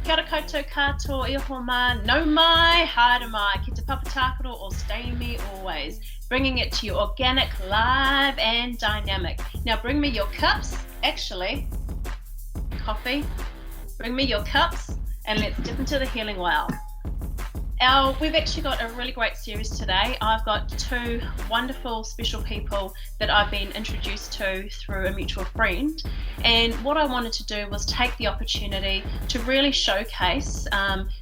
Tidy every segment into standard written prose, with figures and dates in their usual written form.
Kia ora koutou katoa, iho mā, no mai, haere mai, ki te papatakaro or StayMe Always, bringing it to you organic, live and dynamic. Now bring me your cups, actually, coffee, bring me your cups and let's dip into the healing well. We've actually got a really great series today. I've got two wonderful special people that I've been introduced to through a mutual friend, and what I wanted to do was take the opportunity to really showcase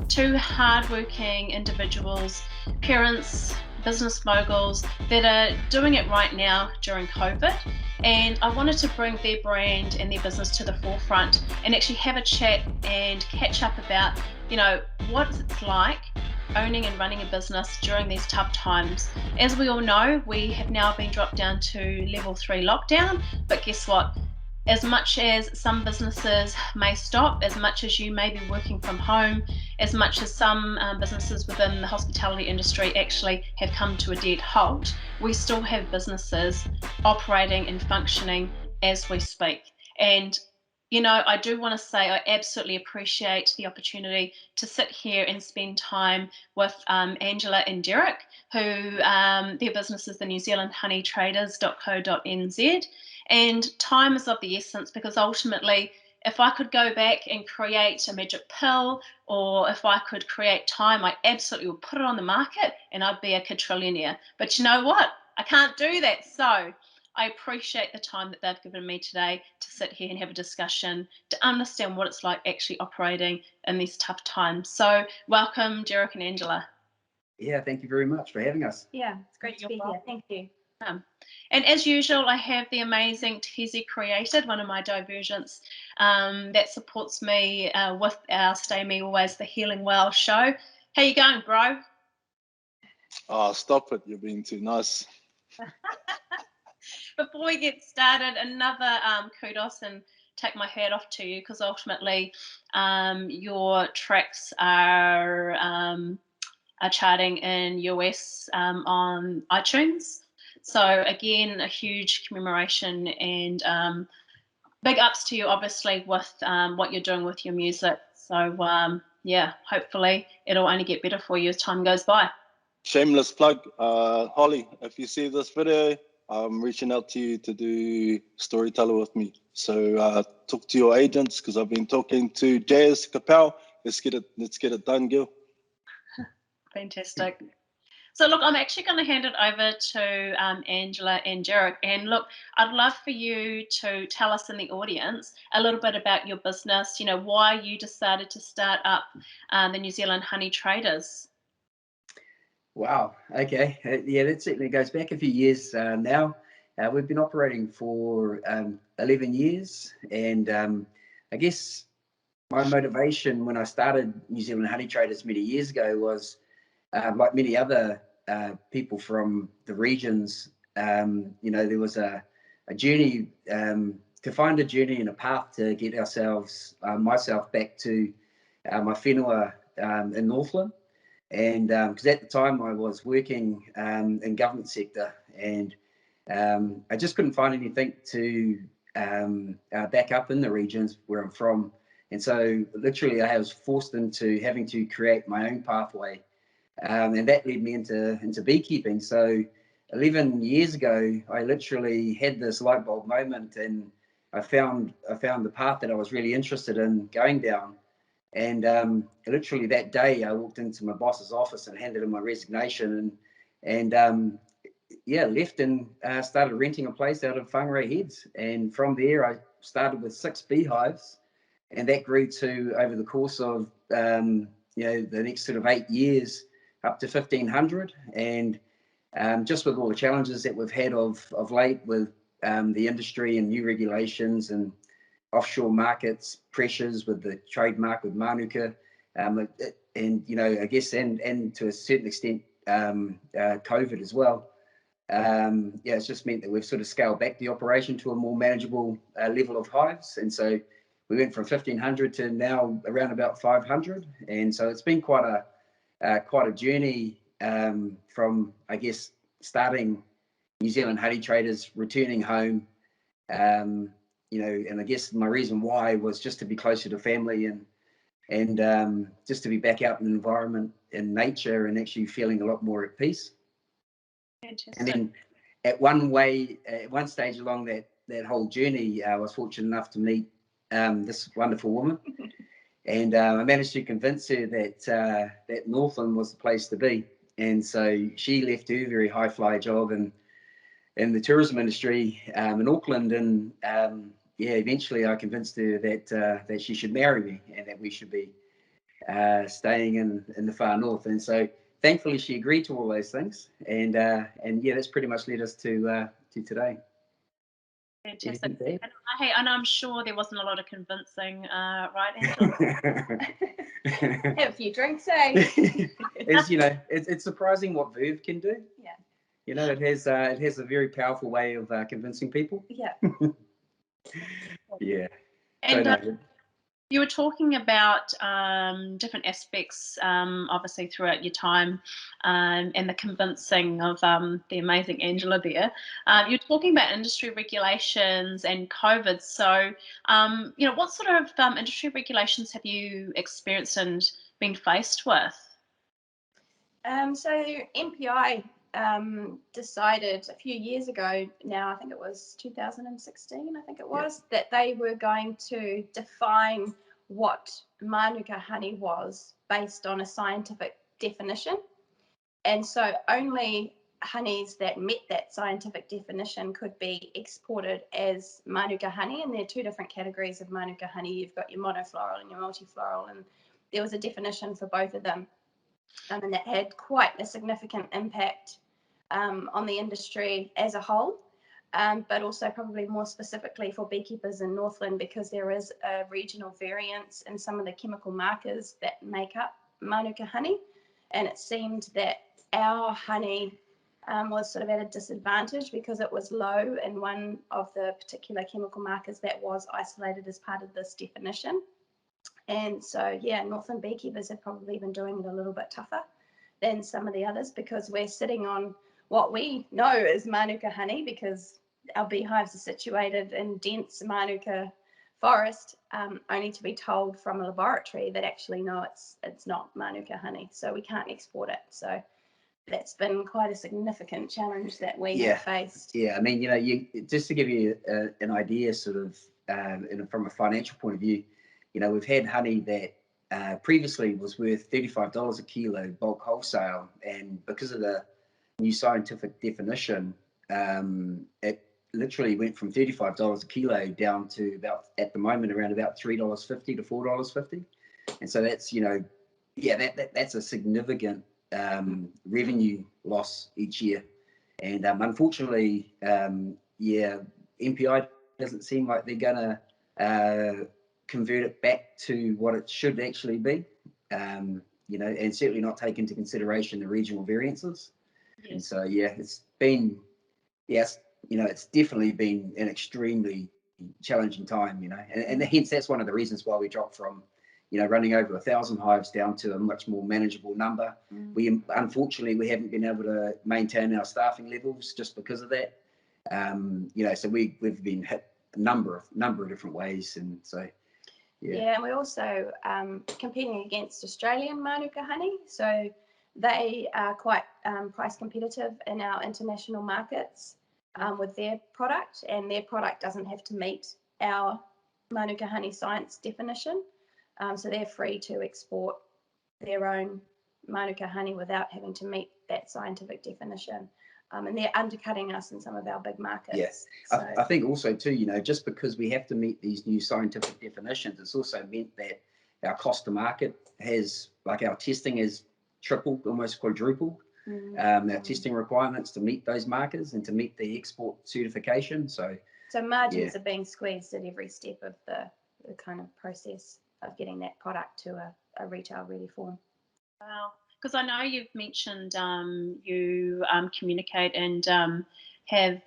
two hardworking individuals, parents, business moguls that are doing it right now during COVID, and I wanted to bring their brand and their business to the forefront and actually have a chat and catch up about, what it's like owning and running a business during these tough times. As we all know, we have now been dropped down to level 3 lockdown, but guess what? As much as some businesses may stop, as much as you may be working from home, as much as some businesses within the hospitality industry actually have come to a dead halt, we still have businesses operating and functioning as we speak. And I do want to say I absolutely appreciate the opportunity to sit here and spend time with Angela and Derek, who their business is the New Zealand Honey Traders.co.nz. And time is of the essence, because ultimately, if I could go back and create a magic pill, or if I could create time, I absolutely would put it on the market and I'd be a quadrillionaire. But you know what? I can't do that. So I appreciate the time that they've given me today to sit here and have a discussion, to understand what it's like actually operating in these tough times. So welcome, Derek and Angela. Yeah, thank you very much for having us. Yeah, it's great to be here. Thank you. And as usual, I have the amazing Tezzy Created, one of my divergents that supports me with our StayMe Always, the Healing Well show. How you going, bro? Oh, stop it. You're being too nice. Before we get started, another kudos and take my hat off to you, because ultimately your tracks are charting in US on iTunes. So again, a huge commemoration and big ups to you, obviously, with what you're doing with your music. So hopefully it'll only get better for you as time goes by. Shameless plug, Holly, if you see this video, I'm reaching out to you to do storyteller with me. So talk to your agents, because I've been talking to Jazz Capel. Let's get it done, Gil. Fantastic. So look, I'm actually going to hand it over to Angela and Derek. And look, I'd love for you to tell us in the audience a little bit about your business, why you decided to start up the New Zealand Honey Traders. Wow. Okay. Yeah, that certainly goes back a few years now. We've been operating for 11 years. And I guess my motivation when I started New Zealand Honey Traders many years ago was, like many other people from the regions, there was a journey to find a journey and a path to get myself back to my whenua in Northland. And because at the time I was working in government sector, and I just couldn't find anything to back up in the regions where I'm from. And so literally I was forced into having to create my own pathway. And that led me into beekeeping. So 11 years ago, I literally had this light bulb moment, and I found the path that I was really interested in going down. And literally that day, I walked into my boss's office and handed in my resignation, and left and started renting a place out of Whangarei Heads. And from there, I started with 6 beehives, and that grew to, over the course of the next sort of 8 years, up to 1,500. And just with all the challenges that we've had of late with the industry and new regulations and offshore markets pressures with the trademark with Manuka, and I guess and to a certain extent COVID as well. It's just meant that we've sort of scaled back the operation to a more manageable level of hives, and so we went from 1,500 to now around about 500, and so it's been quite a journey from, I guess, starting New Zealand Honey Traders, returning home, and I guess my reason why was just to be closer to family and just to be back out in the environment, in nature, and actually feeling a lot more at peace. Fantastic. And then at one stage along that whole journey, I was fortunate enough to meet this wonderful woman, and I managed to convince her that Northland was the place to be. And so she left her very high fly job in the tourism industry in Auckland, and eventually I convinced her that she should marry me and that we should be staying in the far north. And so thankfully she agreed to all those things, and that's pretty much led us to today. Fantastic. And I'm sure there wasn't a lot of convincing, right, Angela? Have a few drinks, eh? It's surprising what verve can do. Yeah. It has a very powerful way of convincing people. Yeah. Yeah. And you were talking about different aspects, obviously, throughout your time, and the convincing of the amazing Angela there. You're talking about industry regulations and COVID. So, what sort of industry regulations have you experienced and been faced with? So MPI decided a few years ago now, I think it was 2016, that they were going to define what Manuka honey was based on a scientific definition. And so only honeys that met that scientific definition could be exported as Manuka honey. And there are two different categories of Manuka honey. You've got your monofloral and your multifloral, and there was a definition for both of them. And that had quite a significant impact on the industry as a whole, but also probably more specifically for beekeepers in Northland, because there is a regional variance in some of the chemical markers that make up Manuka honey. And it seemed that our honey was sort of at a disadvantage because it was low in one of the particular chemical markers that was isolated as part of this definition. And so, Northland beekeepers have probably been doing it a little bit tougher than some of the others, because we're sitting on what we know is Manuka honey, because our beehives are situated in dense Manuka forest, only to be told from a laboratory that actually, no, it's not Manuka honey, so we can't export it. So that's been quite a significant challenge that we have faced. Yeah, I mean, just to give you an idea, sort of, from a financial point of view, we've had honey that previously was worth $35 a kilo bulk wholesale, and because of the new scientific definition, it literally went from $35 a kilo down to about, at the moment, around about $3.50 to $4.50. And so that's, that's a significant revenue loss each year. And unfortunately, MPI doesn't seem like they're going to convert it back to what it should actually be, and certainly not take into consideration the regional variances. Yes. And so, it's been, it's definitely been an extremely challenging time, and hence that's one of the reasons why we dropped from, running over 1,000 hives down to a much more manageable number. Unfortunately, we haven't been able to maintain our staffing levels just because of that. So we've been hit a number of different ways, and so. Yeah, and we're also competing against Australian Manuka honey. So they are quite price competitive in our international markets with their product, and their product doesn't have to meet our Manuka honey science definition. So they're free to export their own Manuka honey without having to meet that scientific definition. And they're undercutting us in some of our big markets. Yes, so. I think also too, just because we have to meet these new scientific definitions, it's also meant that our cost to market has, like, our testing has tripled, almost quadrupled. Our testing requirements to meet those markers and to meet the export certification. So margins are being squeezed at every step of the kind of process of getting that product to a retail ready form. Wow. Because I know you've mentioned you communicate and have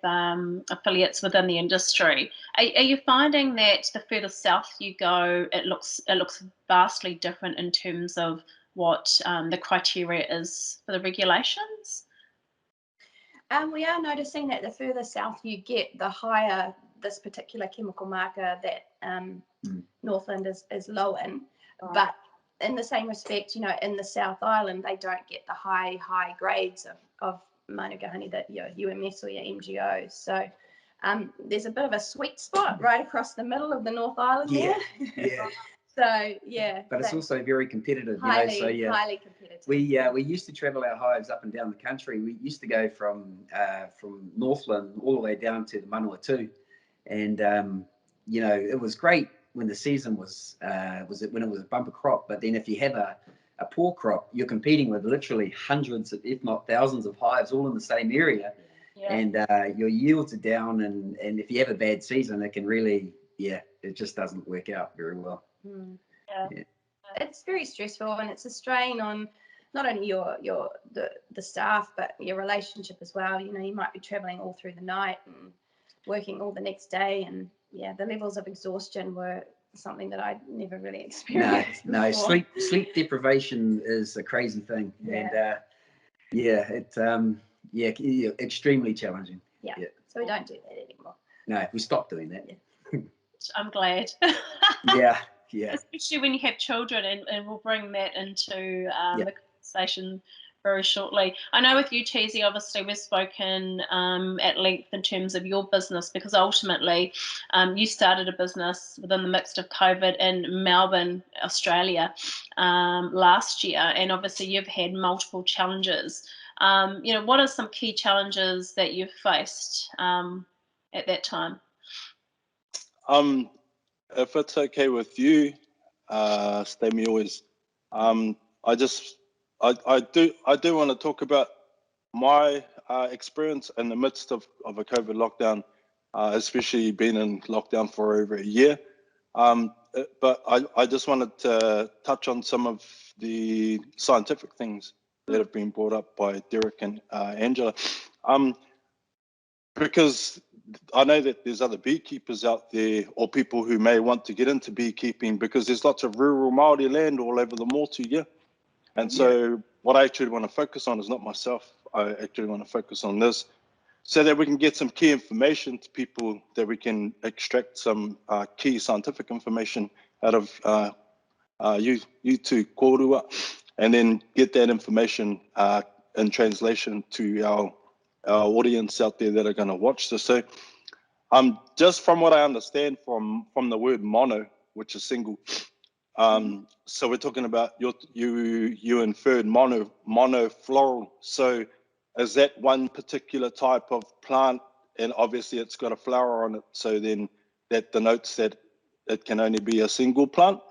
affiliates within the industry. Are you finding that the further south you go, it looks vastly different in terms of what the criteria is for the regulations? We are noticing that the further south you get, the higher this particular chemical marker that Northland is low in. Right. But in the same respect, in the South Island, they don't get the high grades of Manuka honey that your UMS or your MGOs. So there's a bit of a sweet spot right across the middle of the North Island there. Yeah. So yeah. But it's also very competitive, highly, So yeah, highly competitive. we used to travel our hives up and down the country. We used to go from Northland all the way down to the Manawatu, and it was great when the season was when it was a bumper crop. But then if you have a poor crop, you're competing with literally hundreds, if not thousands, of hives all in the same area, and your yields are down. And if you have a bad season, it can really, it just doesn't work out very well. Yeah. It's very stressful, and it's a strain on not only the staff, but your relationship as well. You might be traveling all through the night and working all the next day, and the levels of exhaustion were something that I'd never really experienced no before. sleep deprivation is a crazy thing. And extremely challenging. So we don't do that anymore. No, we stopped doing that. I'm glad. Yeah. Especially when you have children, and we'll bring that into the conversation very shortly. I know with you, Teasy, obviously we've spoken at length in terms of your business, because ultimately you started a business within the midst of COVID in Melbourne, Australia last year, and obviously you've had multiple challenges. What are some key challenges that you've faced at that time? If it's okay with you, StayMe Always, I do want to talk about my experience in the midst of a COVID lockdown, especially being in lockdown for over a year. But I just wanted to touch on some of the scientific things that have been brought up by Derek and Angela. Because I know that there's other beekeepers out there, or people who may want to get into beekeeping, because there's lots of rural Māori land all over the Motu, And so what I actually want to focus on is not myself. I actually want to focus on this, so that we can get some key information to people, that we can extract some key scientific information out of you two, Korua, and then get that information in translation to our audience out there that are going to watch this. So just from what I understand from the word mono, which is single, so we're talking about you inferred monofloral. So is that one particular type of plant, and obviously it's got a flower on it, so then that denotes that it can only be a single plant?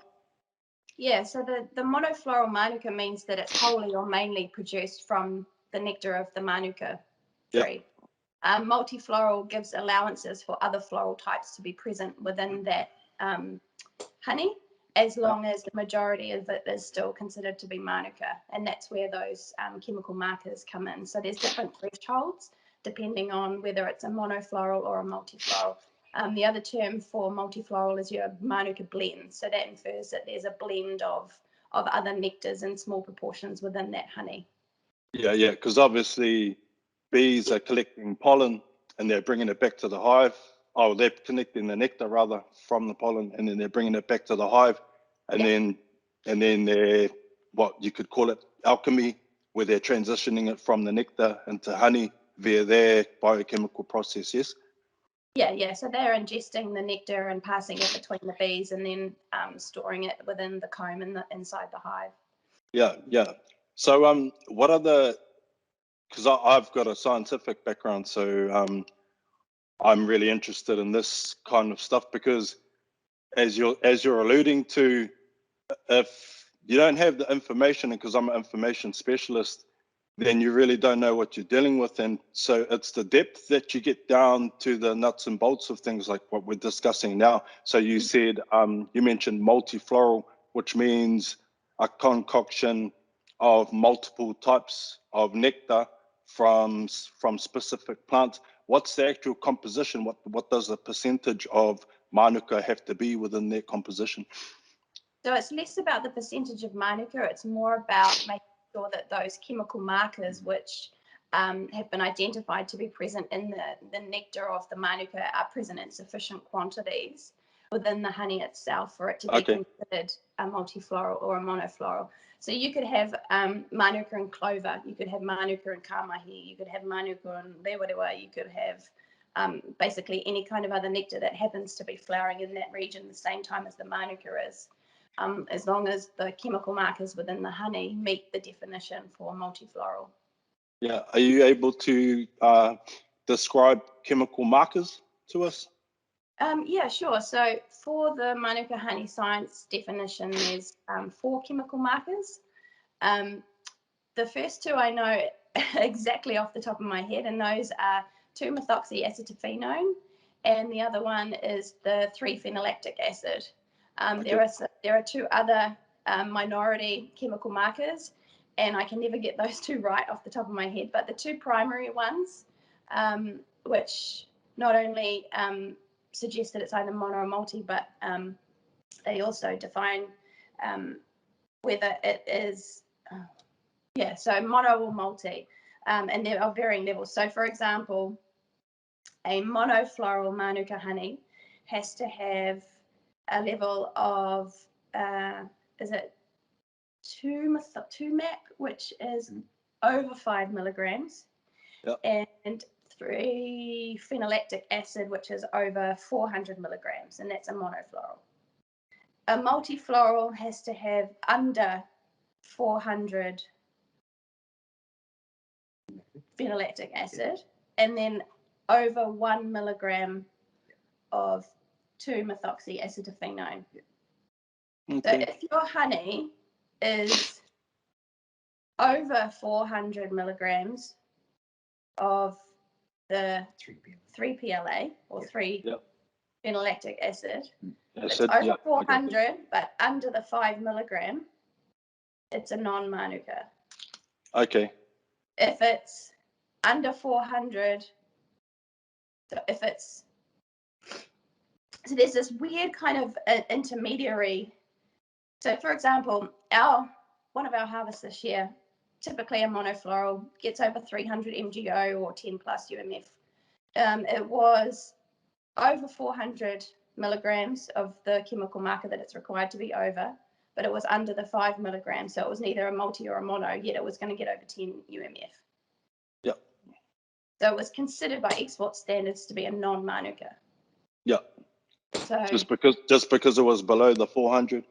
Yeah, so the monofloral manuka means that it's wholly or mainly produced from the nectar of the manuka tree. Multifloral gives allowances for other floral types to be present within that honey, as long as the majority of it is still considered to be manuka, and that's where those chemical markers come in. So there's different thresholds depending on whether it's a monofloral or a multifloral. The other term for multifloral is your manuka blend. So that infers that there's a blend of other nectars in small proportions within that honey. Yeah, because obviously bees are collecting pollen and they're bringing it back to the hive. Oh, they're collecting the nectar rather from the pollen, and then they're bringing it back to the hive, and then they're, what you could call it, alchemy, where they're transitioning it from the nectar into honey via their biochemical process. Yes. Yeah. So they're ingesting the nectar and passing it between the bees, and then storing it within the comb inside the hive. Yeah. So what are the? Because I've got a scientific background, so I'm really interested in this kind of stuff, because as you're alluding to, if you don't have the information, and because I'm an information specialist, then you really don't know what you're dealing with. And so it's the depth that you get down to the nuts and bolts of things like what we're discussing now. So you said, you mentioned multifloral, which means a concoction of multiple types of nectar from specific plants. What's the actual composition? What does the percentage of manuka have to be within their composition? So it's less about the percentage of manuka, it's more about making sure that those chemical markers which have been identified to be present in the nectar of the manuka are present in sufficient quantities. within the honey itself for it to be considered a multifloral or a monofloral. So you could have manuka and clover, you could have manuka and kamahi, you could have manuka and lewarewa, you could have basically any kind of other nectar that happens to be flowering in that region the same time as the manuka is, as long as the chemical markers within the honey meet the definition for multifloral. Yeah, are you able to describe chemical markers to us? Yeah, sure. So for the Manuka honey science definition, there's 4 chemical markers. The first 2 I know exactly off the top of my head, and those are 2-methoxyacetophenone, and the other one is the 3-phenolactic acid. There are 2 other minority chemical markers, and I can never get those 2 right off the top of my head, but the 2 primary ones, which not only suggest that it's either mono or multi, but they also define whether it is, so mono or multi, and there are varying levels. So for example, a monofloral Manuka honey has to have a level of, is it 2-MAP, which is over 5 milligrams, and 3-phenolactic acid, which is over 400 milligrams, and that's a monofloral. A multifloral has to have under 400 phenolactic acid, and then over 1 milligram of 2-methoxyacetophenone. So if your honey is over 400 milligrams of the 3-PLA or 3-phenolactic acid, it's over 400 but under the 5 milligram, it's a non-Manuka. Okay. If it's under 400, so there's this weird kind of intermediary. So for example, one of our harvests this year, typically a monofloral, gets over 300 MGO or 10 plus UMF. It was over 400 milligrams of the chemical marker that it's required to be over, but it was under the 5 milligrams, so it was neither a multi or a mono, yet it was going to get over 10 UMF. Yep. So it was considered by export standards to be a non-Manuka. Yeah. So just because it was below the 400?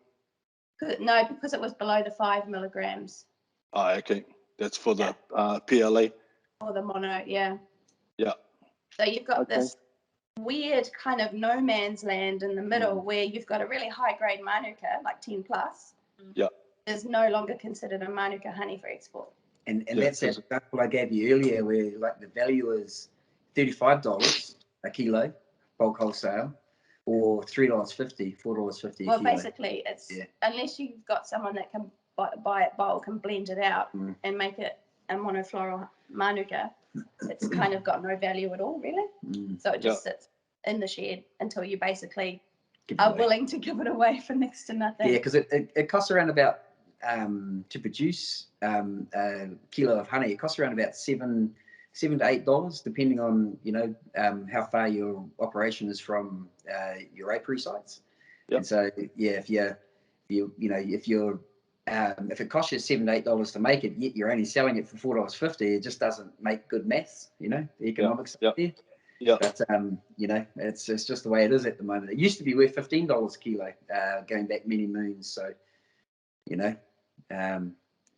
No, because it was below the 5 milligrams. Oh, okay. That's for the PLA. Or the mono, yeah. Yeah. So you've got this weird kind of no man's land in the middle where you've got a really high grade Manuka, like 10 plus. Yeah. Is no longer considered a Manuka honey for export. And that's that example I gave you earlier where like the value is $35 a kilo, bulk wholesale, or $3.50, $4.50 a kilo. Well, basically, it's unless you've got someone that can buy it bulk and blend it out and make it a monofloral Manuka, it's kind of got no value at all, really. So it just sits in the shed until you basically are willing to give it away for next to nothing. Yeah, because it costs around about, to produce a kilo of honey, it costs around about $7 to $8, depending on how far your operation is from your apiary sites. Yep. And so if it costs you $7 to $8 to make it, yet you're only selling it for $4.50, it just doesn't make good maths. The economics there. Yeah. But it's just the way it is at the moment. It used to be worth $15 a kilo, going back many moons. So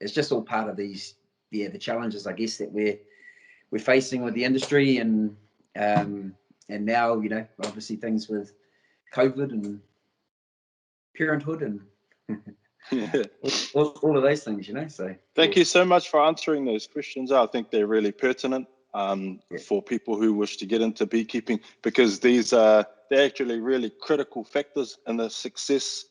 it's just all part of these the challenges, I guess, that we're facing with the industry, and now obviously things with COVID and parenthood and all of those things. So thank you so much for answering those questions. I think they're really pertinent for people who wish to get into beekeeping, because these are they're actually really critical factors in the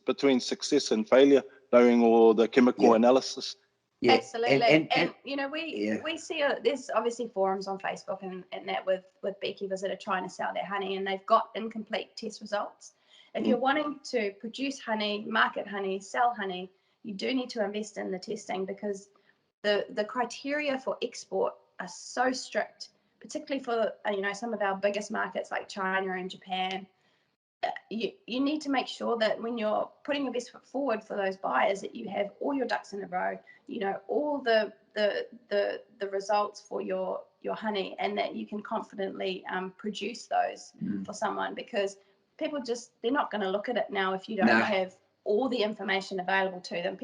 between success and failure, knowing all the chemical analysis. Yeah, absolutely. And we see there's obviously forums on Facebook and that with beekeepers that are trying to sell their honey, and they've got incomplete test results. If you're wanting to produce honey, market honey, sell honey, you do need to invest in the testing, because the criteria for export are so strict, particularly for some of our biggest markets like China and Japan. you need to make sure that when you're putting your best foot forward for those buyers, that you have all your ducks in a row, you know, all the results for your honey, and that you can confidently produce those for someone, because people they're not going to look at it now if you don't have all the information available to them.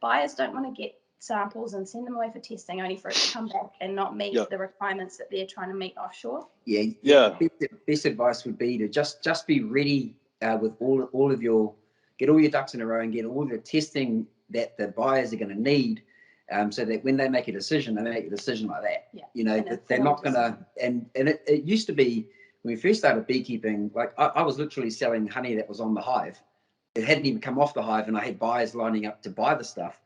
Buyers don't want to get samples and send them away for testing only for it to come back and not meet the requirements that they're trying to meet offshore. Best advice would be to just be ready with all of your, get all your ducks in a row and get all the testing that the buyers are going to need, so that when they make a decision, they make a decision like that. You know, that they're not going to, and it used to be, when we first started beekeeping, like I was literally selling honey that was on the hive. It hadn't even come off the hive, and I had buyers lining up to buy the stuff.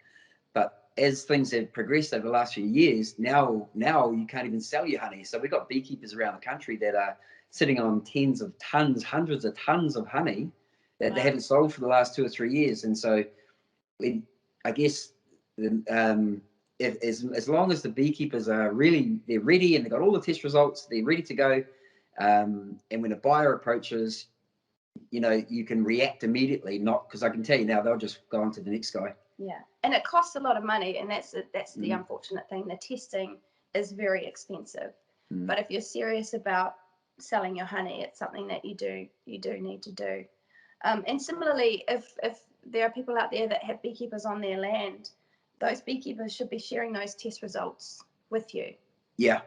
But as things have progressed over the last few years, now you can't even sell your honey. So we've got beekeepers around the country that are sitting on tens of tons, hundreds of tons of honey that they haven't sold for the last 2 or 3 years. And so I guess as long as the beekeepers are they're ready and they've got all the test results, they're ready to go. And when a buyer approaches, you know, you can react immediately, not because I can tell you now, they'll just go on to the next guy. Yeah, and it costs a lot of money, and that's the unfortunate thing. The testing is very expensive, but if you're serious about selling your honey, it's something that you do need to do. And similarly, if there are people out there that have beekeepers on their land, those beekeepers should be sharing those test results with you. Yeah.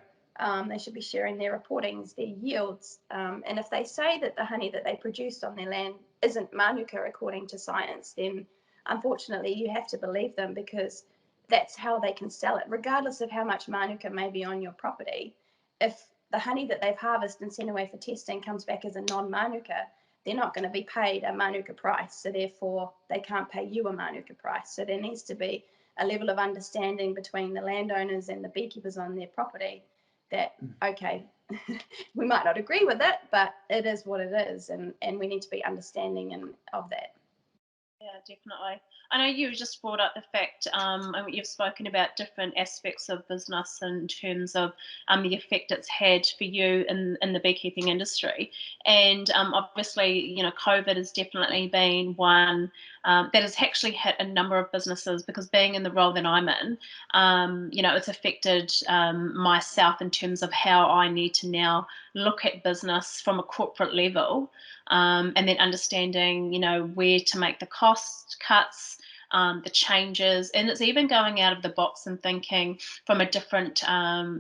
They should be sharing their reportings, their yields, and if they say that the honey that they produced on their land isn't manuka according to science, then unfortunately you have to believe them, because that's how they can sell it, regardless of how much manuka may be on your property. If the honey that they've harvested and sent away for testing comes back as a non-manuka, they're not going to be paid a manuka price, so therefore they can't pay you a manuka price. So there needs to be a level of understanding between the landowners and the beekeepers on their property that, okay, we might not agree with it, but it is what it is, and we need to be understanding of that. Yeah, definitely. I know you just brought up the fact, and you've spoken about different aspects of business in terms of the effect it's had for you in the beekeeping industry. And obviously, you know, COVID has definitely been one that has actually hit a number of businesses, because being in the role that I'm in, you know, it's affected myself in terms of how I need to now look at business from a corporate level, and then understanding, you know, where to make the cost cuts, the changes, and it's even going out of the box and thinking from a different,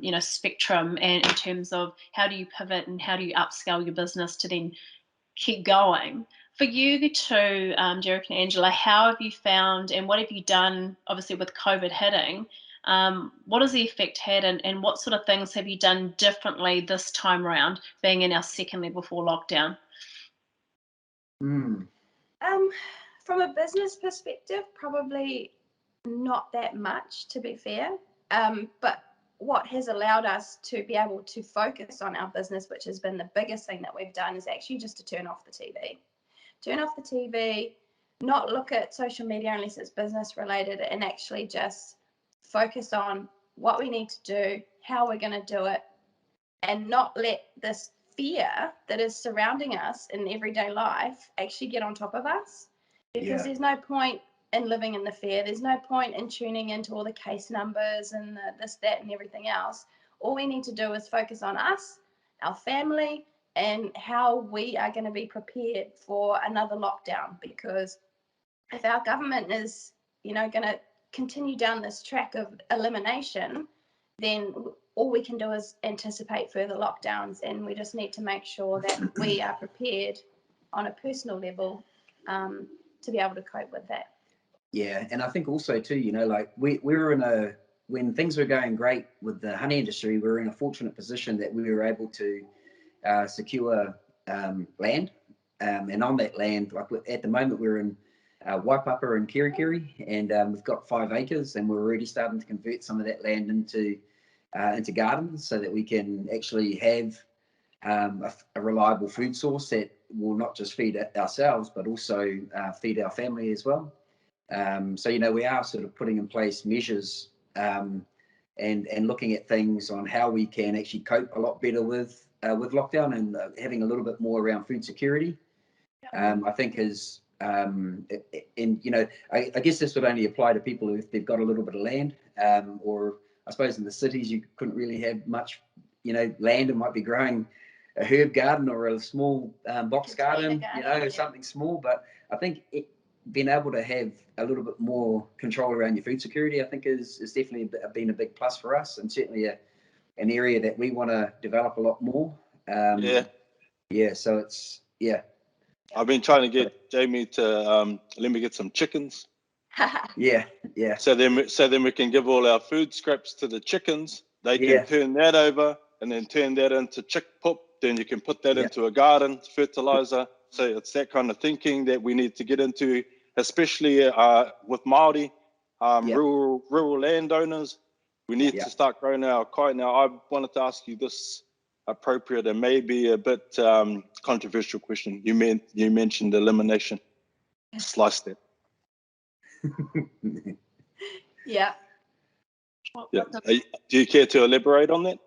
you know, spectrum, and in terms of how do you pivot and how do you upscale your business to then keep going. For you two, Derek and Angela, how have you found, and what have you done, obviously with COVID hitting, what has the effect had, and what sort of things have you done differently this time around, being in our second level 4 lockdown? From a business perspective, probably not that much, to be fair. But what has allowed us to be able to focus on our business, which has been the biggest thing that we've done, is actually just to turn off the TV. Turn off the TV, not look at social media unless it's business related, and actually just focus on what we need to do, how we're going to do it, and not let this fear that is surrounding us in everyday life actually get on top of us. Because there's no point in living in the fear. There's no point in tuning into all the case numbers and this, that, and everything else. All we need to do is focus on us, our family, and how we are going to be prepared for another lockdown. Because if our government is, you know, going to continue down this track of elimination, then all we can do is anticipate further lockdowns, and we just need to make sure that we are prepared on a personal level to be able to cope with that. Yeah, and I think also too, you know, like we were when things were going great with the honey industry, we were in a fortunate position that we were able to secure land, and on that land, like at the moment we're in Waipapa and Kirikiri, and we've got 5 acres, and we're already starting to convert some of that land into gardens, so that we can actually have a reliable food source that will not just feed ourselves, but also feed our family as well. So, you know, we are sort of putting in place measures and looking at things on how we can actually cope a lot better with lockdown, and having a little bit more around food security. I think is, and you know, I guess this would only apply to people if they've got a little bit of land, or I suppose in the cities you couldn't really have much, you know, land. It might be growing a herb garden or a small box garden, you know, something small. But I think being able to have a little bit more control around your food security, I think is definitely been a big plus for us, and certainly an area that we want to develop a lot more. Yeah. So it's I've been trying to get Jamie to let me get some chickens. Yeah. So then we can give all our food scraps to the chickens. They can turn that over and then turn that into chick poop. Then you can put that into a garden, fertilizer. So it's that kind of thinking that we need to get into, especially with Māori, rural landowners. We need to start growing our kai. Now, I wanted to ask you this appropriate and maybe a bit controversial question. You mentioned elimination. Slice that. Yeah. Do you care to elaborate on that?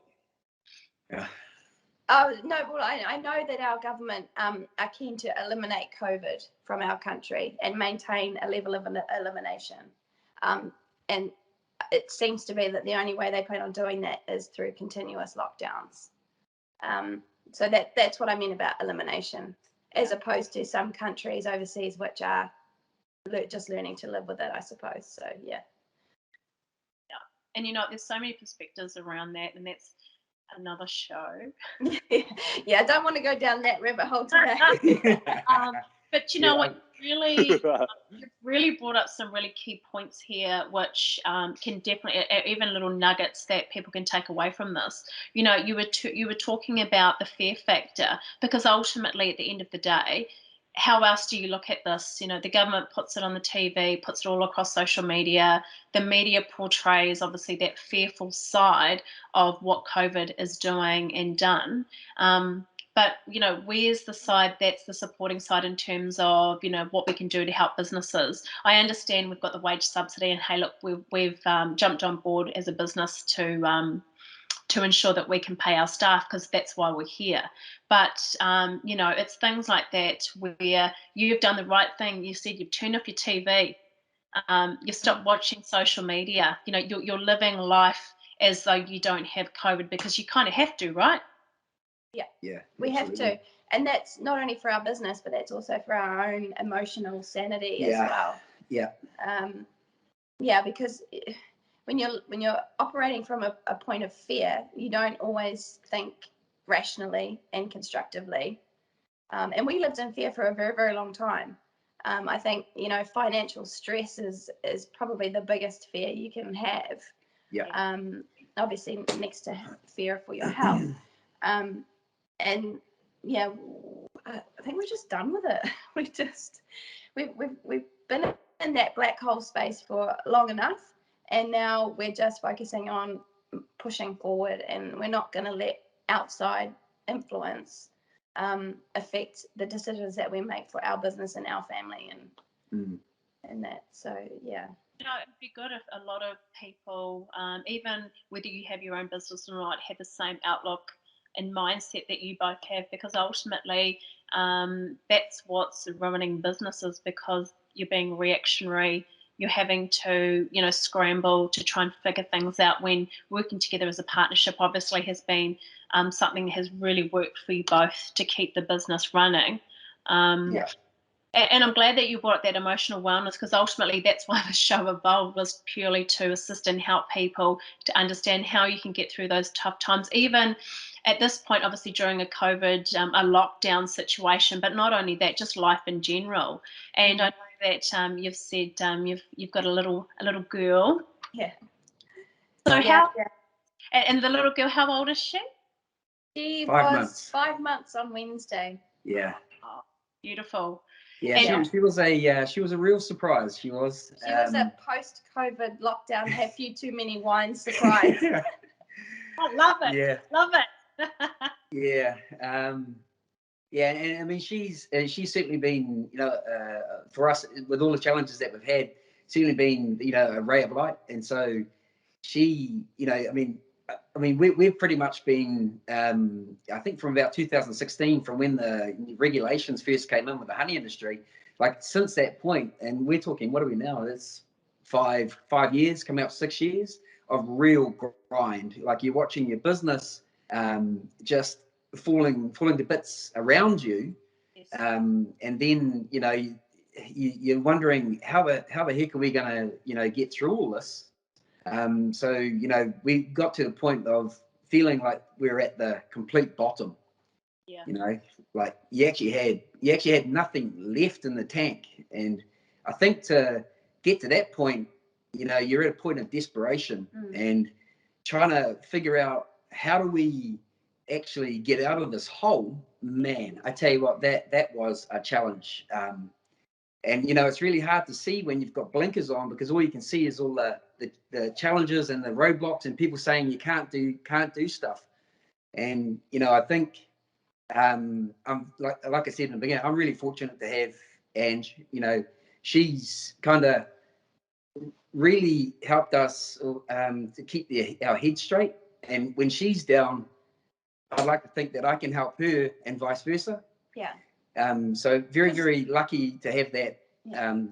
Oh no, well I know that our government are keen to eliminate COVID from our country and maintain a level of elimination, and it seems to be that the only way they plan on doing that is through continuous lockdowns. So that's what I mean about elimination, as opposed to some countries overseas which are just learning to live with it, I suppose. So yeah. And you know, there's so many perspectives around that, and that's another show. Yeah, I don't want to go down that rabbit hole today. But you know what, you've really brought up some really key points here, which can definitely, even little nuggets that people can take away from this. You know, you were talking about the fear factor, because ultimately at the end of the day, how else do you look at this? You know, the government puts it on the TV, puts it all across social media. The media portrays obviously that fearful side of what COVID is doing and done. But, you know, where's the side that's the supporting side in terms of, you know, what we can do to help businesses? I understand we've got the wage subsidy, and hey, look, we've jumped on board as a business to ensure that we can pay our staff, because that's why we're here. But, you know, it's things like that where you've done the right thing. You said you've turned off your TV. You stopped watching social media. You know, you're living life as though you don't have COVID, because you kind of have to, right? Yeah, we have to. And that's not only for our business, but that's also for our own emotional sanity as well. Because when you're operating from a point of fear, you don't always think rationally and constructively. And we lived in fear for a very, very long time. I think, you know, financial stress is probably the biggest fear you can have. Obviously next to fear for your health. And yeah, I think we're just done with it. We've been in that black hole space for long enough, and now we're just focusing on pushing forward, and we're not going to let outside influence affect the decisions that we make for our business and our family and that. So yeah. You know, it'd be good if a lot of people, even whether you have your own business or not, have the same outlook and mindset that you both have, because ultimately that's what's ruining businesses, because you're being reactionary. You're having to, you know, scramble to try and figure things out, when working together as a partnership obviously has been something that has really worked for you both to keep the business running. And I'm glad that you brought up that emotional wellness, because ultimately that's why the show evolved, was purely to assist and help people to understand how you can get through those tough times, even at this point, obviously during a COVID, a lockdown situation, but not only that, just life in general. And I know that you've said you've got a little girl. Yeah. So and the little girl, how old is she? She 5 was months. 5 months on Wednesday. Yeah. Oh, beautiful. Yeah, she was a real surprise. She was a post-COVID lockdown, have few too many wines surprise. I love it. Yeah. Love it. Yeah. And I mean, she's certainly been, you know, for us, with all the challenges that we've had, certainly been, you know, a ray of light. And so she, you know, I mean, I mean, we've pretty much been, I think from about 2016, from when the regulations first came in with the honey industry, like since that point, and we're talking, what are we now? It's 5 years, coming up 6 years of real grind. Like you're watching your business just falling to bits around you. Yes. And then, you're wondering how the heck are we going to, get through all this? So, we got to the point of feeling like we're at the complete bottom. Yeah. Like you actually had nothing left in the tank. And I think to get to that point, you're at a point of desperation and trying to figure out how do we actually get out of this hole. Man, I tell you what, that was a challenge. And it's really hard to see when you've got blinkers on, because all you can see is all the challenges and the roadblocks and people saying you can't do stuff. And I think I'm like I said in the beginning, I'm really fortunate to have Ange. She's kind of really helped us to keep our head straight. And when she's down, I'd like to think that I can help her, and vice versa. Yeah. So very lucky to have that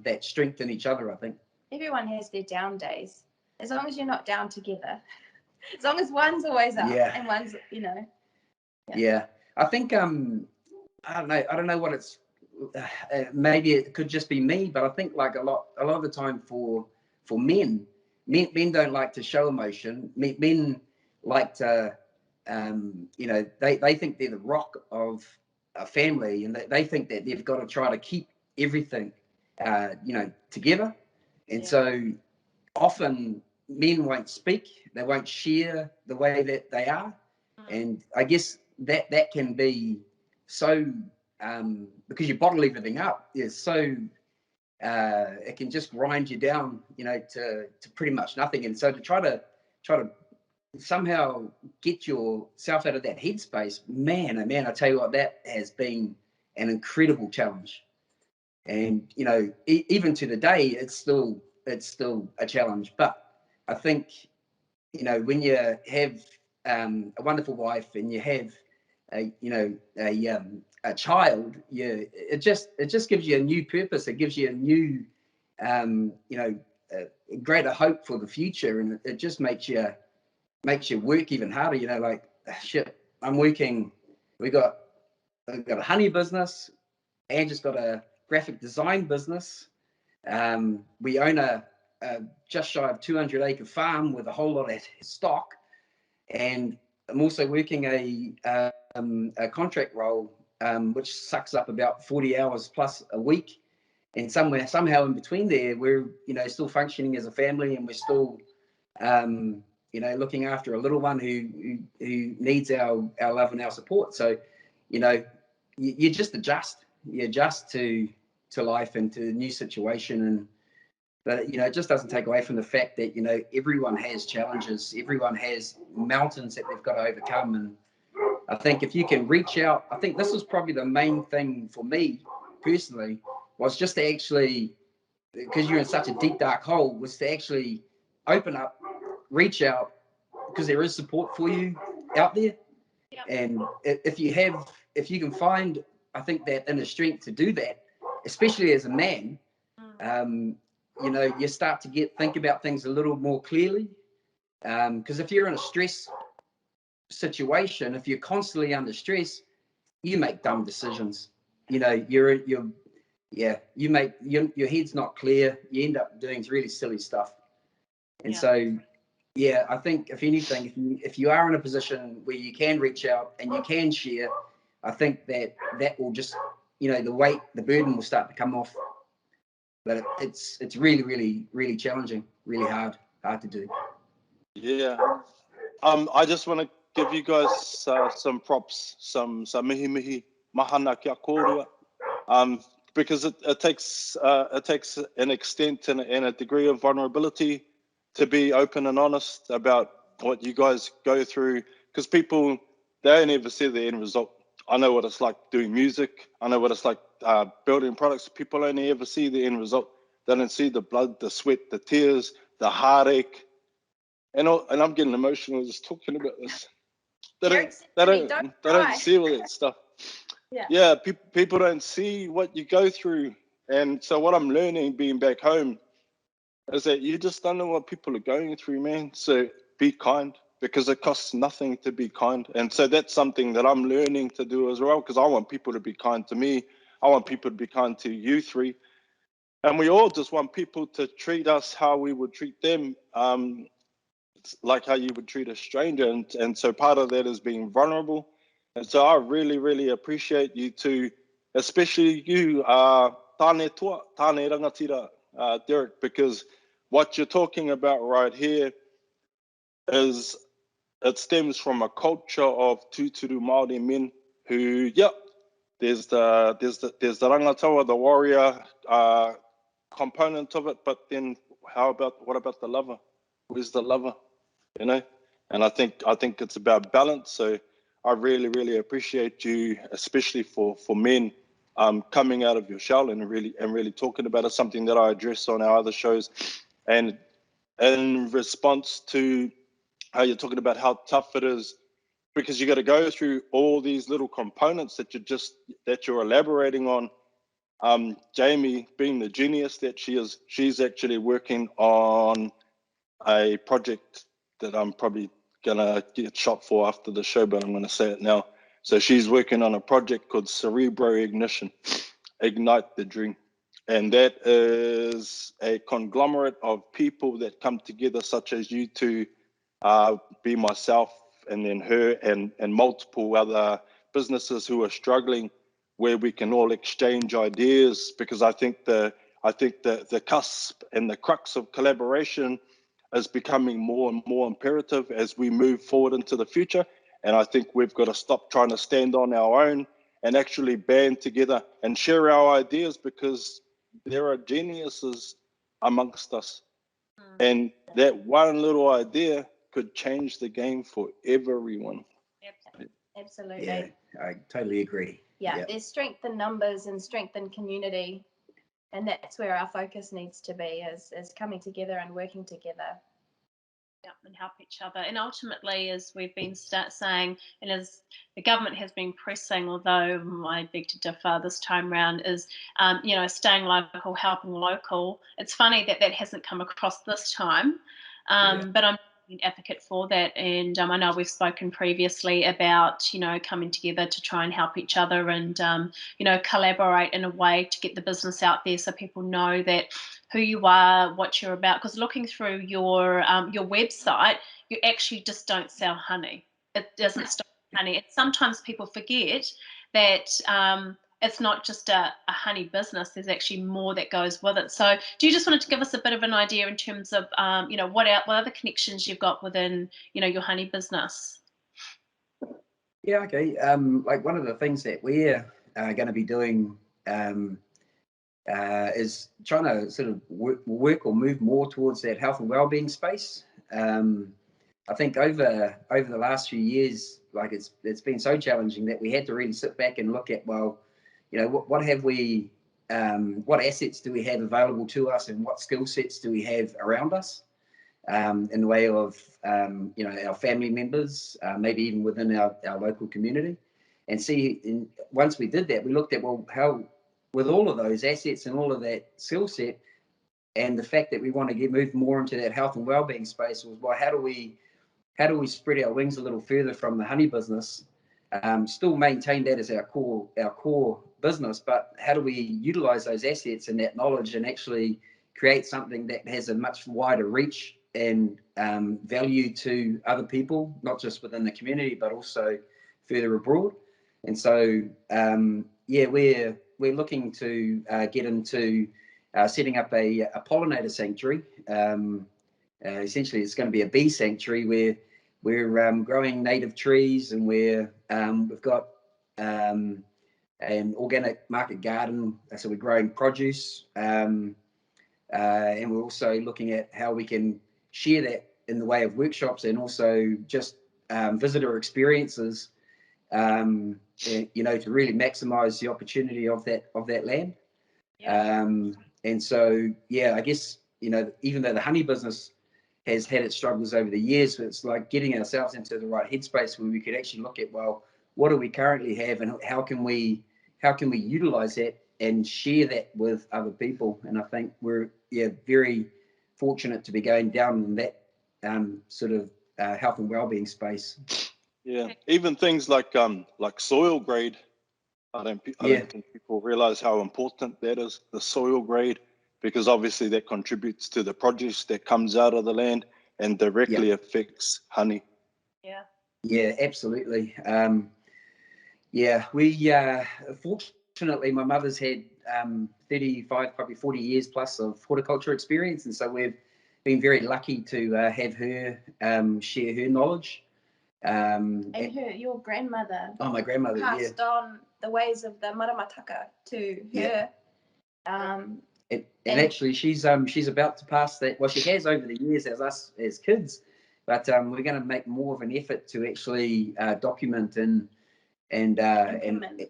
that strength in each other, I think. Everyone has their down days. As long as you're not down together. As long as one's always up and one's, Yeah. I think I don't know what it's maybe it could just be me, but I think like a lot of the time for men don't like to show emotion. Men like to they think they're the rock of a family, and they think that they've got to try to keep everything together. And so often men won't speak, they won't share the way that they are. And I guess that can be so because you bottle everything up, so it can just grind you down, to pretty much nothing. And so to try to somehow get yourself out of that headspace, man, oh man, I tell you what, that has been an incredible challenge. And even to the day, it's still a challenge. But I think when you have a wonderful wife and you have a child, it just gives you a new purpose. It gives you a new greater hope for the future, and it just makes you work even harder. Like shit, I'm working. We've got a honey business. Angie's got a graphic design business. We own a just shy of 200-acre farm with a whole lot of stock, and I'm also working a contract role, which sucks up about 40 hours plus a week. And somehow in between there, we're still functioning as a family, and we're still looking after a little one who needs our love and our support. So you just adjust to life and to the new situation. But it just doesn't take away from the fact that everyone has challenges, everyone has mountains that they've got to overcome. And I think if you can reach out, I think this was probably the main thing for me personally, was just to actually, because you're in such a deep dark hole, was to actually open up, reach out, because there is support for you out there. Yep. And if you can find, I think, that inner strength to do that, especially as a man, you start to think about things a little more clearly. Because if you're in a stress situation, if you're constantly under stress, you make dumb decisions. Your head's not clear. You end up doing really silly stuff. And so, I think if anything, if you are in a position where you can reach out and you can share, I think that will just, the burden will start to come off. But it's really, really, really challenging, really hard to do. Yeah. I just want to give you guys some props, some mihi mahana kia kōrua, because it takes an extent and a degree of vulnerability to be open and honest about what you guys go through, because people, they only ever see the end result. I know what it's like doing music. I know what it's like building products. People only ever see the end result. They don't see the blood, the sweat, the tears, the heartache, and I'm getting emotional just talking about this. They Don't don't cry. see all that stuff. Yeah. People don't see what you go through. And so what I'm learning being back home is that you just don't know what people are going through, man. So be kind, because it costs nothing to be kind. And so that's something that I'm learning to do as well, because I want people to be kind to me. I want people to be kind to you three. And we all just want people to treat us how we would treat them, like how you would treat a stranger. And so part of that is being vulnerable. And so I really, really appreciate you two, especially you, Tāne Toa, Tāne Rangatira, Derek, because what you're talking about right here is, it stems from a culture of tūturu Māori men who, there's the rangatawa, the warrior component of it, but then what about the lover? Where's the lover? You know, and I think it's about balance. So I really, really appreciate you, especially for men, coming out of your shell and really talking about it. Something that I address on our other shows, and in response to how you're talking about how tough it is, because you got to go through all these little components that you're elaborating on. Jamie, being the genius that she is, she's actually working on a project that I'm probably gonna get shot for after the show, but I'm gonna say it now. So she's working on a project called Cerebro Ignition, Ignite the Dream. And that is a conglomerate of people that come together, such as you two, be myself, and then her, and multiple other businesses who are struggling, where we can all exchange ideas, because I think the cusp and the crux of collaboration is becoming more and more imperative as we move forward into the future. And I think we've got to stop trying to stand on our own and actually band together and share our ideas, because there are geniuses amongst us. And that one little idea could change the game for everyone. Absolutely. Yeah, I totally agree. Yeah, there's strength in numbers and strength in community. And that's where our focus needs to be, is coming together and working together. Yeah, and help each other. And ultimately, as we've been saying, and as the government has been pressing, although I beg to differ this time round, is staying local, helping local. It's funny that hasn't come across this time, but I'm an advocate for that. And I know we've spoken previously about coming together to try and help each other, and collaborate in a way to get the business out there so people know that who you are, what you're about. Because looking through your website, you actually just don't sell honey. It doesn't stop honey. And sometimes people forget that it's not just a honey business. There's actually more that goes with it. So do you just wanted to give us a bit of an idea in terms of what other connections you've got within your honey business? Yeah, okay. Like one of the things that we're going to be doing is trying to sort of work or move more towards that health and wellbeing space. I think over the last few years, like it's been so challenging that we had to really sit back and look at, well, what have we, what assets do we have available to us, and what skill sets do we have around us, in the way of our family members, maybe even within our local community, and see. Once we did that, we looked at, well, how, with all of those assets and all of that skill set, and the fact that we want to move more into that health and wellbeing space, was, well, how do we spread our wings a little further from the honey business, still maintain that as our core business, but how do we utilize those assets and that knowledge and actually create something that has a much wider reach and value to other people, not just within the community, but also further abroad. And so, we're looking to get into setting up a pollinator sanctuary. Essentially, it's going to be a bee sanctuary where we're growing native trees, and we've got an organic market garden, so we're growing produce, and we're also looking at how we can share that in the way of workshops, and also just visitor experiences, to really maximize the opportunity of that land. And so, I guess, even though the honey business has had its struggles over the years. But it's like getting ourselves into the right headspace where we could actually look at, well, what do we currently have, and how can we utilize that and share that with other people? And I think we're very fortunate to be going down in that sort of health and well-being space. Yeah, even things like soil grade. I don't think people realize how important that is, the soil grade, because obviously that contributes to the produce that comes out of the land and directly affects honey. Yeah, absolutely. We fortunately, my mother's had 35, probably 40 years plus of horticulture experience, and so we've been very lucky to have her share her knowledge. And your grandmother. Oh, my grandmother passed on the ways of the maramataka to her. And actually, she's about to pass that. Well, she has over the years as kids, but we're going to make more of an effort to actually document and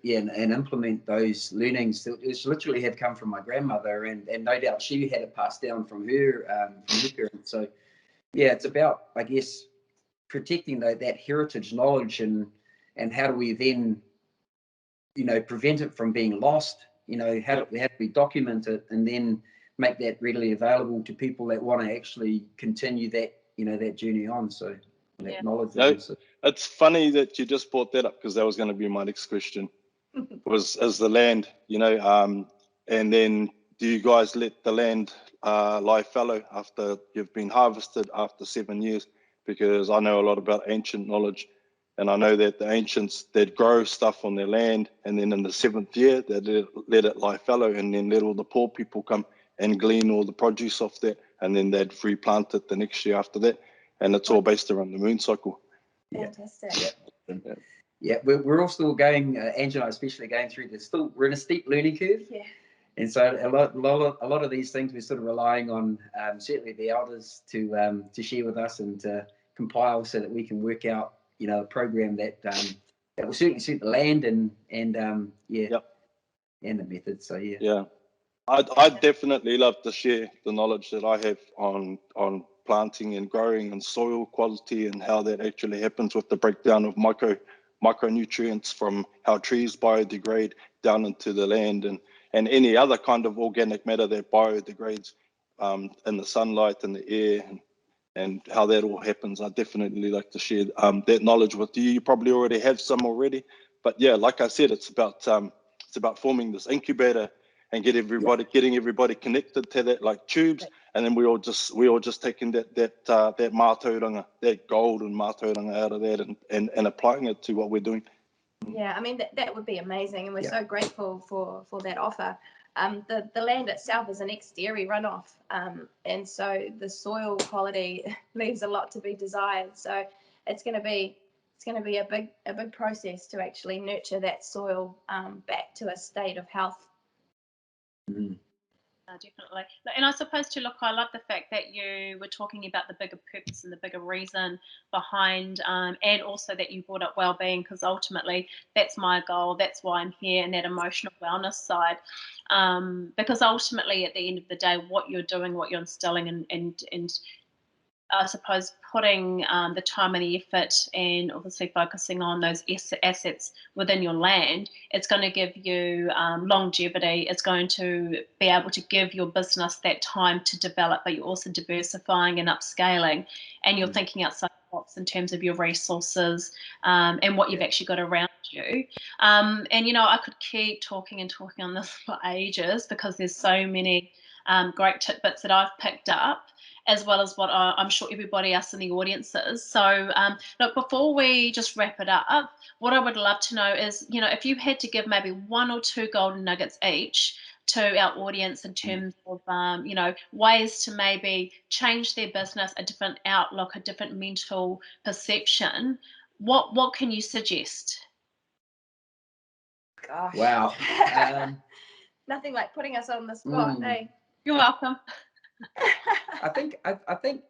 implement those learnings that literally have come from my grandmother, and no doubt she had it passed down from her parents. So it's about, I guess, protecting that heritage knowledge, and how do we then prevent it from being lost. How do we document it and then make that readily available to people that want to actually continue that that journey on. So that knowledge. It's funny that you just brought that up, because that was going to be my next question. Is the land, and then do you guys let the land lie fallow after you've been harvested after 7 years? Because I know a lot about ancient knowledge, and I know that the ancients, they'd grow stuff on their land, and then in the 7th year they'd let it lie fallow, and then let all the poor people come and glean all the produce off that, and then they'd replant it the next year after that. And it's all based around the moon cycle. Fantastic. Yeah, we're all still going, Angela especially, going through this. We're in a steep learning curve. Yeah. And so a lot of these things we're sort of relying on certainly the elders to share with us and to compile, so that we can work out a program that will certainly suit the land and the method. So I'd definitely love to share the knowledge that I have on planting and growing and soil quality, and how that actually happens with the breakdown of micronutrients from how trees biodegrade down into the land, and any other kind of organic matter that biodegrades in the sunlight and the air, and how that all happens. I'd definitely like to share that knowledge with you. You probably already have some already, but like I said, it's about forming this incubator and getting everybody connected to that, like tubes, and then we all just taking that mātauranga, that golden mātauranga out of that, and applying it to what we're doing. Yeah, I mean that would be amazing, and we're so grateful for that offer. The land itself is an ex-dairy runoff, and so the soil quality leaves a lot to be desired. So it's going to be a big process to actually nurture that soil back to a state of health. Mm-hmm. Definitely. And I suppose too, look, I love the fact that you were talking about the bigger purpose and the bigger reason behind, and also that you brought up well-being, because ultimately that's my goal, that's why I'm here, and that emotional wellness side, because ultimately at the end of the day, what you're doing, what you're instilling, and I suppose putting the time and the effort, and obviously focusing on those assets within your land, it's going to give you longevity. It's going to be able to give your business that time to develop, but you're also diversifying and upscaling, and you're thinking outside the box in terms of your resources and what you've actually got around you. And I could keep talking on this for ages, because there's so many great tidbits that I've picked up, as well as what I'm sure everybody else in the audience is. So look, before we just wrap it up, what I would love to know is, if you had to give maybe 1 or 2 golden nuggets each to our audience in terms of, ways to maybe change their business, a different outlook, a different mental perception, what can you suggest? Gosh. Wow. Nothing like putting us on the spot, eh? You're welcome. I think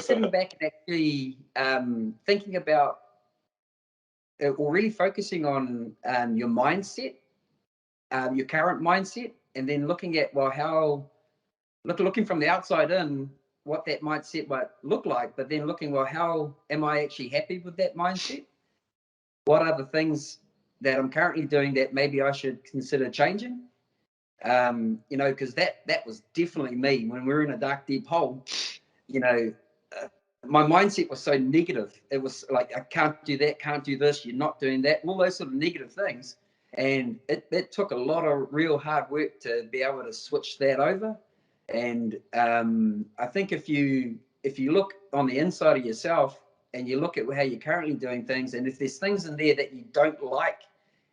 sitting back and actually thinking about or really focusing on your mindset, your current mindset, and then looking at looking from the outside in, what that mindset might look like, but then looking, well, how am I actually happy with that mindset? What are the things that I'm currently doing that maybe I should consider changing? Because that was definitely me when we were in a dark, deep hole. My mindset was so negative. It was like, I can't do that, can't do this, you're not doing that, all those sort of negative things. And it took a lot of real hard work to be able to switch that over. And I think if you look on the inside of yourself and you look at how you're currently doing things, and if there's things in there that you don't like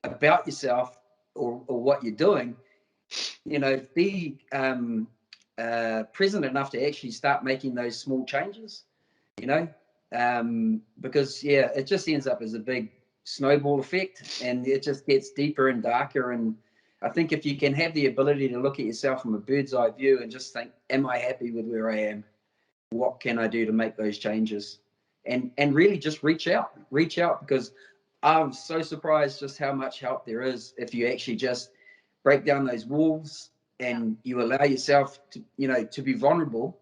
about yourself or what you're doing, be present enough to actually start making those small changes, because it just ends up as a big snowball effect, and it just gets deeper and darker. And I think if you can have the ability to look at yourself from a bird's eye view and just think, am I happy with where I am? What can I do to make those changes? And really just reach out, because I'm so surprised just how much help there is if you actually just break down those walls and you allow yourself to be vulnerable.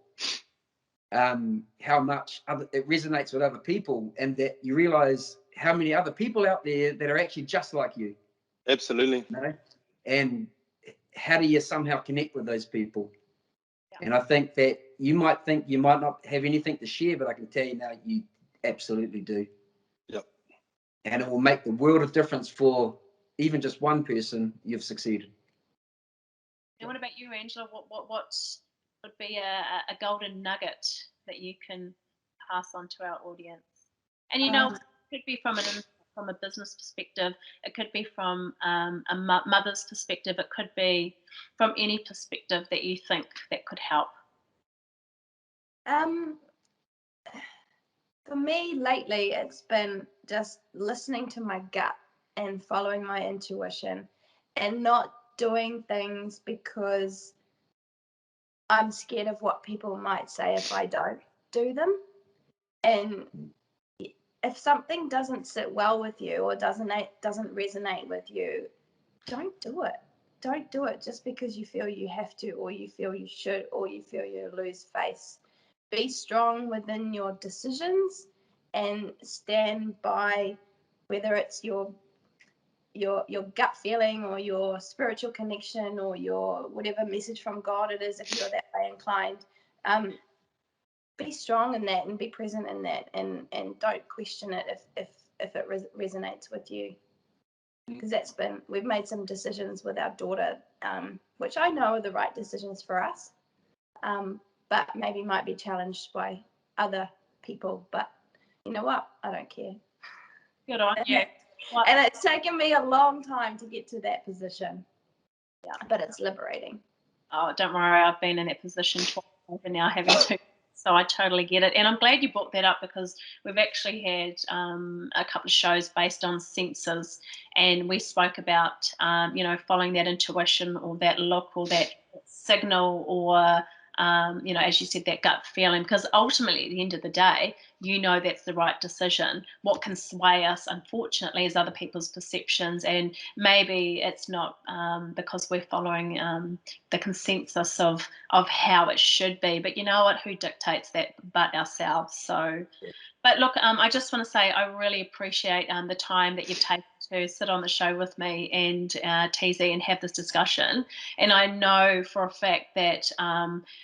How much it resonates with other people, and that you realize how many other people out there that are actually just like you. Absolutely. And how do you somehow connect with those people? And I think that you might think you might not have anything to share, but I can tell you now, you absolutely do. Yep. And it will make the world of difference for even just one person. You've succeeded. And what about you, Angela? What would be a golden nugget that you can pass on to our audience? And it could be from a business perspective, it could be from a mother's perspective, it could be from any perspective that you think that could help. For me lately, it's been just listening to my gut and following my intuition, and not doing things because I'm scared of what people might say if I don't do them. And if something doesn't sit well with you or doesn't resonate with you, don't do it. Don't do it just because you feel you have to, or you feel you should, or you feel you lose face. Be strong within your decisions and stand by, whether it's your gut feeling or your spiritual connection or your whatever message from God it is, if you're that way inclined. Be strong in that and be present in that, and don't question it if it resonates with you. Because we've made some decisions with our daughter, which I know are the right decisions for us, but maybe might be challenged by other people. But you know what? I don't care. Good on you. And it's taken me a long time to get to that position. Yeah, but it's liberating. Oh, don't worry. I've been in that position twice and now having to. So I totally get it. And I'm glad you brought that up, because we've actually had a couple of shows based on senses, and we spoke about, following that intuition or that look or that signal, or, as you said, that gut feeling, because ultimately at the end of the day, that's the right decision. What can sway us, unfortunately, is other people's perceptions, and maybe it's not because we're following the consensus of how it should be. But you know what? Who dictates that but ourselves? So, but look, I just want to say I really appreciate the time that you've taken to sit on the show with me and TZ and have this discussion. And I know for a fact that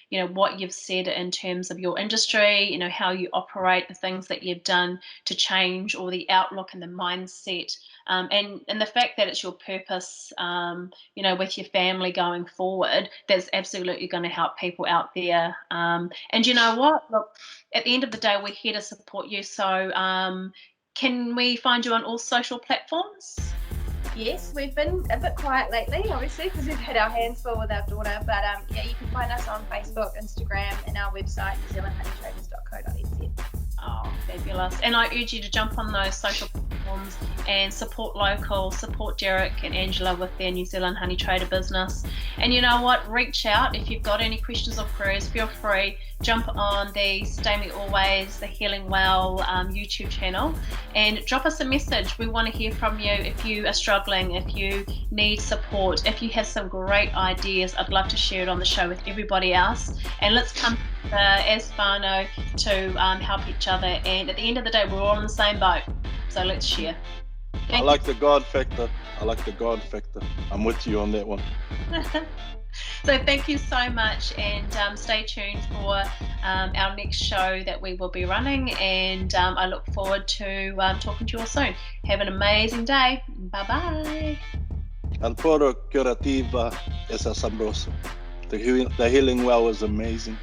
what you've said in terms of your industry, how you operate, the things that you've done to change, or the outlook and the mindset, and the fact that it's your purpose, with your family going forward, that's absolutely going to help people out there. And you know what? Look, at the end of the day, we're here to support you. So can we find you on all social platforms? Yes, we've been a bit quiet lately, obviously, because we've had our hands full with our daughter. But you can find us on Facebook, Instagram, and our website, newzealandhoneytraders.co.nz. Oh, fabulous. And I urge you to jump on those social platforms and support local, support Derek and Angela with their New Zealand honey trader business. And you know what, reach out if you've got any questions or queries. Feel free, jump on the StayMe Always, the Healing Well YouTube channel and drop us a message. We want to hear from you if you are struggling, if you need support, if you have some great ideas. I'd love to share it on the show with everybody else, and let's come as whānau to help each other. And at the end of the day, we're all in the same boat, so let's share. I like the God factor. I'm with you on that one. So thank you so much, and stay tuned for our next show that we will be running, and I look forward to talking to you all soon. Have an amazing day. Bye bye. El poro curativa es asombroso. The healing well is amazing.